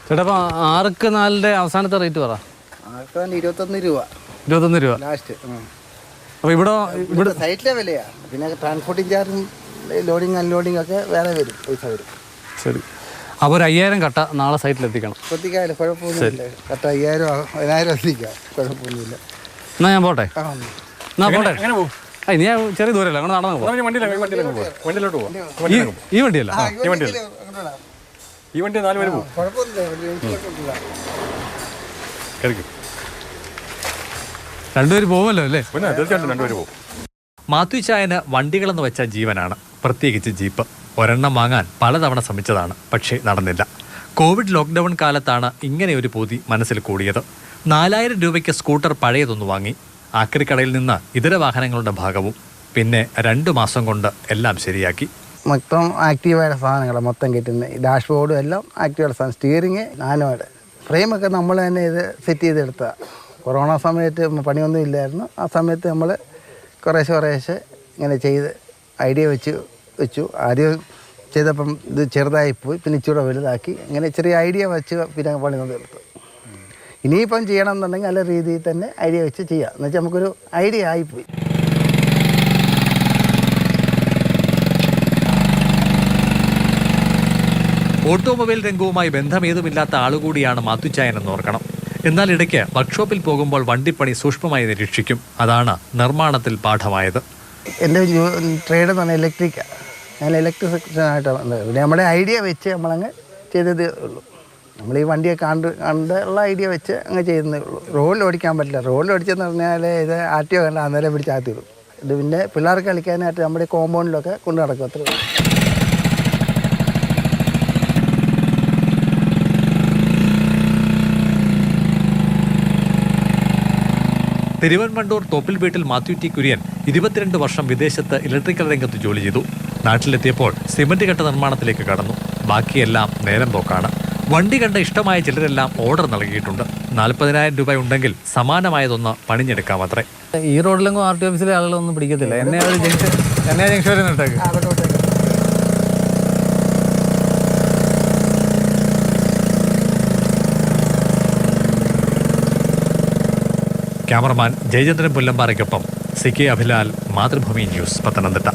ചേട്ടാ അപ്പോൾ 6-4 അവസാനത്തെ റേറ്റ് പറ. 21 രൂപ. 21 രൂപ ലാസ്റ്റ്. അപ്പോൾ ഇവിടെ സൈറ്റിലെ വിലയാണ്. പിന്നെ ട്രാൻസ്പോർട്ടിങ് ചാർജും ലോഡിങ് അൺലോഡിങ് ഒക്കെ വേറെ വരും, പൈസ വരും. ശരി. അപ്പോൾ ഒരു 5000 കട്ട നാളെ സൈറ്റിൽ എത്തിക്കണം. എത്തിക്കാമല്ലോ, കുഴപ്പമൊന്നുമില്ല. കട്ട 5000 എത്തിക്കാം, കുഴപ്പമൊന്നുമില്ല. എന്നാൽ ഞാൻ പോട്ടെ. എന്നാ പോട്ടെ. നീ ചെറിയ ദൂരമല്ല, അങ്ങനെ നടന്നു പോകാം. ഈ വണ്ടിയല്ല, ഈ വണ്ടി 4 പേര് പോകും. രണ്ടുപേര് പോകുമല്ലോ അല്ലേ? പിന്നെ തീർച്ചയായിട്ടും 2 പേര് പോകും. മാത്യു ചായന് വണ്ടികളെന്ന് വെച്ച ജീവനാണ്, പ്രത്യേകിച്ച് ജീപ്പ്. ഒരെണ്ണം വാങ്ങാൻ പലതവണ ശ്രമിച്ചതാണ്, പക്ഷേ നടന്നില്ല. കോവിഡ് ലോക്ക്ഡൗൺ കാലത്താണ് ഇങ്ങനെ ഒരു പൂതി മനസ്സിൽ കൂടിയത്. 4000 രൂപയ്ക്ക് സ്കൂട്ടർ പഴയതൊന്നു വാങ്ങി. ആക്രിക്കടയിൽ നിന്ന് ഇതര വാഹനങ്ങളുടെ ഭാഗവും. പിന്നെ 2 മാസം കൊണ്ട് എല്ലാം ശരിയാക്കി. മൊത്തം ആക്റ്റീവായ സാധനങ്ങളാണ് മൊത്തം കിട്ടുന്നത്. ഡാഷ്ബോർഡും എല്ലാം ആക്റ്റീവായ സാധനം. സ്റ്റിയറിങ് നാനോയുടെ ഫ്രെയിമൊക്കെ നമ്മൾ തന്നെ ഇത് സെറ്റ് ചെയ്തെടുത്തതാണ്. കൊറോണ സമയത്ത് പണിയൊന്നും ഇല്ലായിരുന്നു. ആ സമയത്ത് നമ്മൾ കുറേശ്ശെ ഇങ്ങനെ ചെയ്ത് ഐഡിയ വെച്ചു. ആദ്യം ചെയ്തപ്പം ഇത് ചെറുതായിപ്പോയി, പിന്നെ ഇച്ചിരി വലുതാക്കി. ഇങ്ങനെ ചെറിയ ഐഡിയ വെച്ച് പിന്നെ പണി എടുത്തു. ഇനിയിപ്പം ചെയ്യണം എന്നുണ്ടെങ്കിൽ നല്ല രീതിയിൽ തന്നെ ഐഡിയ വെച്ച് ചെയ്യാം. എന്നുവെച്ചാൽ നമുക്കൊരു ഐഡിയ ആയിപ്പോയി. ഓട്ടോമൊബൈൽ രംഗവുമായി ബന്ധമേതുമില്ലാത്ത ആളുകൂടിയാണ് മാത്തുച്ചായനെന്ന് ഓർക്കണം. എന്നാൽ ഇടയ്ക്ക് വർക്ക്ഷോപ്പിൽ പോകുമ്പോൾ വണ്ടിപ്പണി സൂക്ഷ്മമായി നിരീക്ഷിക്കും. അതാണ് നിർമ്മാണത്തിൽ പാഠമായത്. എൻ്റെ ട്രേഡ് എന്ന് പറഞ്ഞാൽ ഇലക്ട്രിക്കാണ്. ഞാൻ ഇലക്ട്രിഷ്യനായിട്ട് പിന്നെ നമ്മുടെ ഐഡിയ വെച്ച് നമ്മളങ്ങ് ചെയ്തതേ ഉള്ളൂ. നമ്മൾ ഈ വണ്ടിയെ കണ്ടുള്ള ഐഡിയ വെച്ച് അങ്ങ് ചെയ്യുന്നതേ ഉള്ളൂ. റോഡിൽ ഓടിക്കാൻ പറ്റില്ല. റോഡിൽ ഓടിച്ചെന്ന് പറഞ്ഞാൽ ഇത് ആർട്ടിയോ കണ്ട അന്നേരം പിടിച്ചാത്തിടും. ഇത് പിന്നെ പിള്ളേർക്ക് കളിക്കാനായിട്ട് നമ്മുടെ കോമ്പൗണ്ടിലൊക്കെ കൊണ്ടു നടക്കും. അത്രേ ഉള്ളൂ. തിരുവൻവണ്ടൂർ തോപ്പിൽ വീട്ടിൽ മാത്യു ടി കുര്യൻ 22 വർഷം വിദേശത്ത് ഇലക്ട്രിക്കൽ രംഗത്ത് ജോലി ചെയ്തു. നാട്ടിലെത്തിയപ്പോൾ സിമന്റ് കെട്ട നിർമ്മാണത്തിലേക്ക് കടന്നു. ബാക്കിയെല്ലാം നേരം പോക്കാണ്. വണ്ടി കണ്ട ഇഷ്ടമായ ചിലരെല്ലാം ഓർഡർ നൽകിയിട്ടുണ്ട്. 40,000 രൂപ ഉണ്ടെങ്കിൽ സമാനമായതൊന്ന് പണിഞ്ഞെടുക്കാമത്രേ. ഈ റോഡിലെങ്കിലും RT ഓഫീസിലെ ആളുകളൊന്നും പിടിക്കത്തില്ല. എന്നെ ജംഗ്ഷൻ വരെ നിട്ടേക്ക്. ക്യാമറമാൻ ജയചന്ദ്രൻ പുല്ലമ്പാറയ്ക്കൊപ്പം CK അഭിലാൽ, മാതൃഭൂമി ന്യൂസ്, പത്തനംതിട്ട.